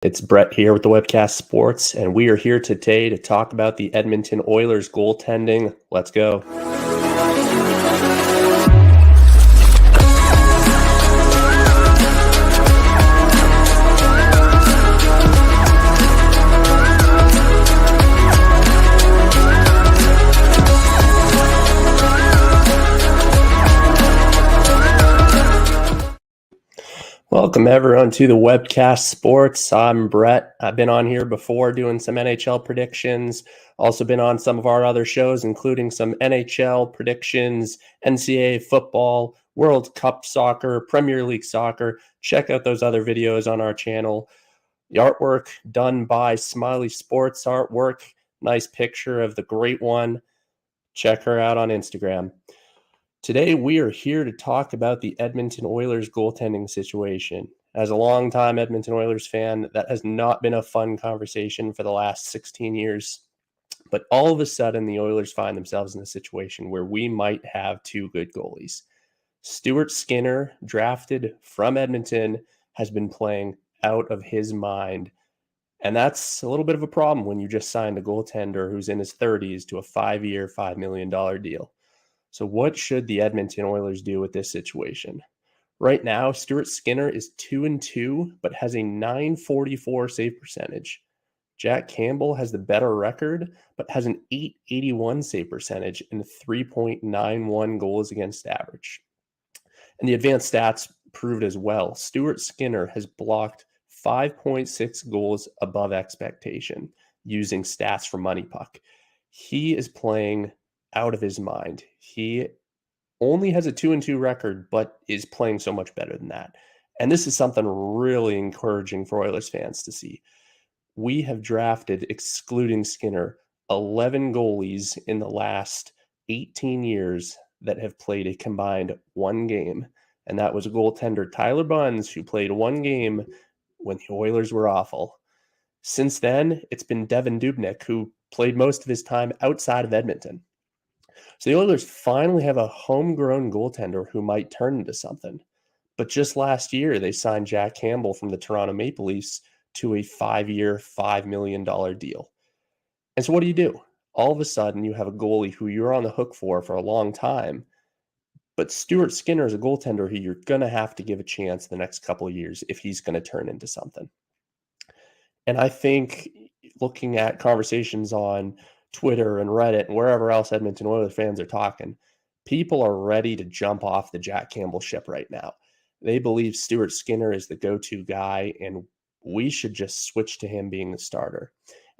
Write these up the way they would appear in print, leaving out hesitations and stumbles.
It's Brett here with the Webcast Sports, and we are here today to talk about the Edmonton Oilers goaltending. Let's go. Welcome everyone to the Webcast Sports. I'm Brett. I've been on here before doing some NHL predictions. Also been on some of our other shows, including some NHL predictions, NCAA football, World Cup soccer, Premier League soccer. Check out those other videos on our channel. The artwork done by Smiley Sports Artwork. Nice picture of the great one. Check her out on Instagram. Today, we are here to talk about the Edmonton Oilers goaltending situation. As a longtime Edmonton Oilers fan, that has not been a fun conversation for the last 16 years. But all of a sudden, the Oilers find themselves in a situation where we might have two good goalies. Stuart Skinner, drafted from Edmonton, has been playing out of his mind. And that's a little bit of a problem when you just signed a goaltender who's in his 30s to a 5-year, $5 million deal. So what should the Edmonton Oilers do with this situation? Right now, Stuart Skinner is 2-2, but has a .944 save percentage. Jack Campbell has the better record, but has an .881 save percentage and 3.91 goals against average. And the advanced stats proved as well. Stuart Skinner has blocked 5.6 goals above expectation using stats from Money Puck. He is playing out of his mind. He only has a 2-2 record, but is playing so much better than that. And this is something really encouraging for Oilers fans to see. We have drafted, excluding Skinner, 11 goalies in the last 18 years that have played a combined one game. And that was goaltender Tyler Bunz, who played one game when the Oilers were awful. Since then, it's been Devan Dubnyk, who played most of his time outside of Edmonton. So the Oilers finally have a homegrown goaltender who might turn into something. But just last year, they signed Jack Campbell from the Toronto Maple Leafs to a 5-year, $5 million deal. And so what do? All of a sudden, you have a goalie who you're on the hook for a long time. But Stuart Skinner is a goaltender who you're going to have to give a chance the next couple of years if he's going to turn into something. And I think looking at conversations on Twitter and Reddit and wherever else Edmonton Oilers fans are talking, people are ready to jump off the Jack Campbell ship right now. They believe Stuart Skinner is the go-to guy, and we should just switch to him being the starter.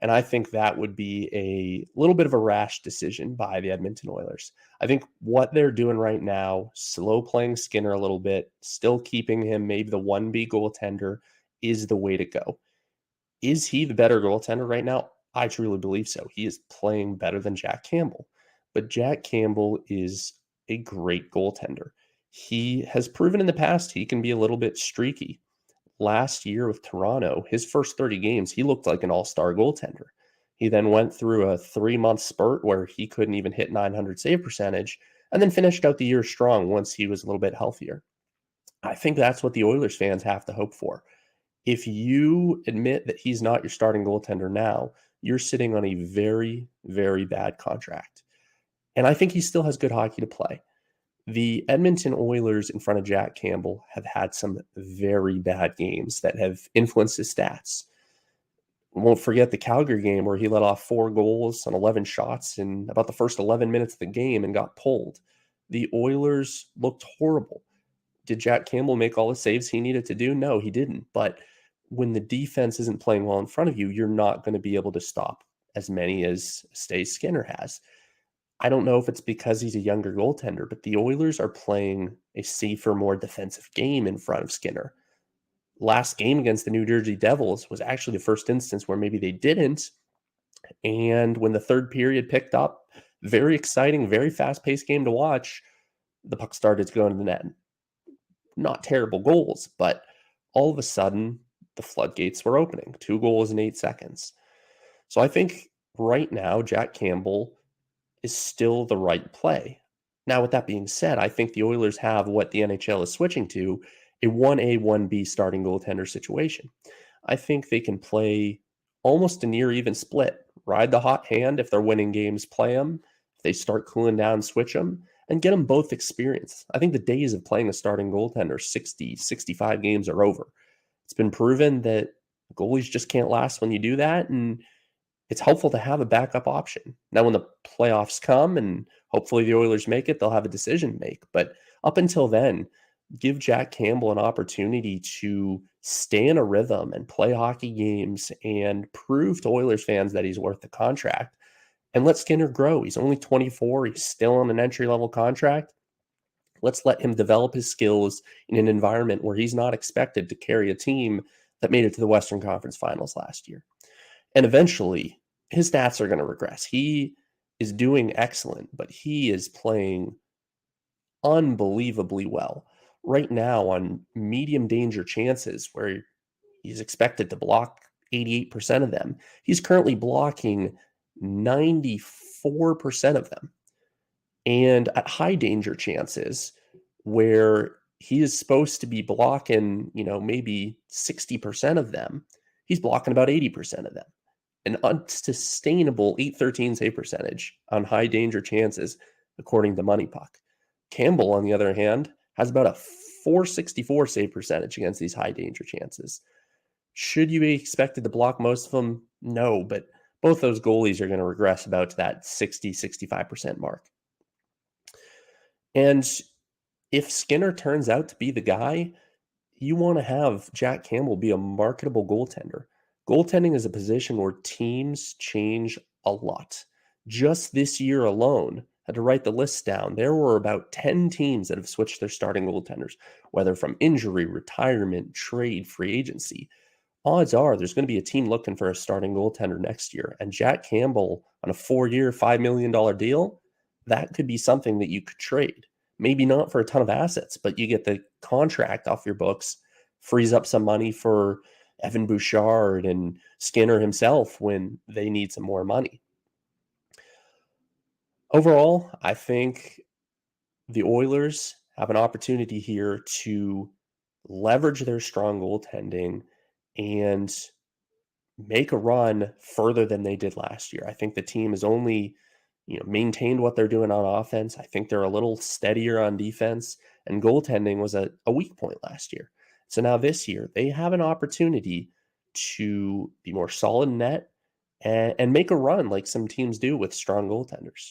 And I think that would be a little bit of a rash decision by the Edmonton Oilers. I think what they're doing right now, slow playing Skinner a little bit, still keeping him maybe the 1B goaltender, is the way to go. Is he the better goaltender right now? I truly believe so. He is playing better than Jack Campbell. But Jack Campbell is a great goaltender. He has proven in the past he can be a little bit streaky. Last year with Toronto, his first 30 games, he looked like an all-star goaltender. He then went through a 3-month spurt where he couldn't even hit .900 save percentage, and then finished out the year strong once he was a little bit healthier. I think that's what the Oilers fans have to hope for. If you admit that he's not your starting goaltender now, you're sitting on a very, very bad contract. And I think he still has good hockey to play. The Edmonton Oilers in front of Jack Campbell have had some very bad games that have influenced his stats. Won't forget the Calgary game where he let off 4 goals on 11 shots in about the first 11 minutes of the game and got pulled. The Oilers looked horrible. Did Jack Campbell make all the saves he needed to do? No, he didn't. But when the defense isn't playing well in front of you, you're not going to be able to stop as many as Stuart Skinner has. I don't know if it's because he's a younger goaltender, but the Oilers are playing a safer, more defensive game in front of Skinner. Last game against the New Jersey Devils was actually the first instance where maybe they didn't. And when the third period picked up, very exciting, very fast-paced game to watch, the puck started to go into the net. Not terrible goals, but all of a sudden, the floodgates were opening. 2 goals in 8 seconds. So I think right now, Jack Campbell is still the right play. Now, with that being said, I think the Oilers have what the NHL is switching to, a 1A, 1B starting goaltender situation. I think they can play almost a near even split. Ride the hot hand if they're winning games, play them. If they start cooling down, switch them and get them both experience. I think the days of playing a starting goaltender 60, 65 games are over. It's been proven that goalies just can't last when you do that, and it's helpful to have a backup option. Now, when the playoffs come and hopefully the Oilers make it, they'll have a decision to make. But up until then, give Jack Campbell an opportunity to stay in a rhythm and play hockey games and prove to Oilers fans that he's worth the contract. And let Skinner grow. He's only 24. He's still on an entry-level contract. Let's let him develop his skills in an environment where he's not expected to carry a team that made it to the Western Conference Finals last year. And eventually, his stats are going to regress. He is doing excellent, but he is playing unbelievably well. Right now, on medium danger chances, where he's expected to block 88% of them, he's currently blocking 94% of them. And at high danger chances, where he is supposed to be blocking, maybe 60% of them, he's blocking about 80% of them. An unsustainable 813 save percentage on high danger chances, according to Money Puck. Campbell, on the other hand, has about a 464 save percentage against these high danger chances. Should you be expected to block most of them? No, but both those goalies are going to regress about to that 60, 65% mark. And if Skinner turns out to be the guy, you want to have Jack Campbell be a marketable goaltender. Goaltending is a position where teams change a lot. Just this year alone, I had to write the list down. There were about 10 teams that have switched their starting goaltenders, whether from injury, retirement, trade, free agency. Odds are there's going to be a team looking for a starting goaltender next year. And Jack Campbell on a 4-year, $5 million deal, that could be something that you could trade. Maybe not for a ton of assets, but you get the contract off your books, frees up some money for Evan Bouchard and Skinner himself when they need some more money. Overall, I think the Oilers have an opportunity here to leverage their strong goaltending and make a run further than they did last year. I think the team has only maintained what they're doing on offense. I think they're a little steadier on defense, and goaltending was a weak point last year. So now this year, they have an opportunity to be more solid in net and make a run like some teams do with strong goaltenders.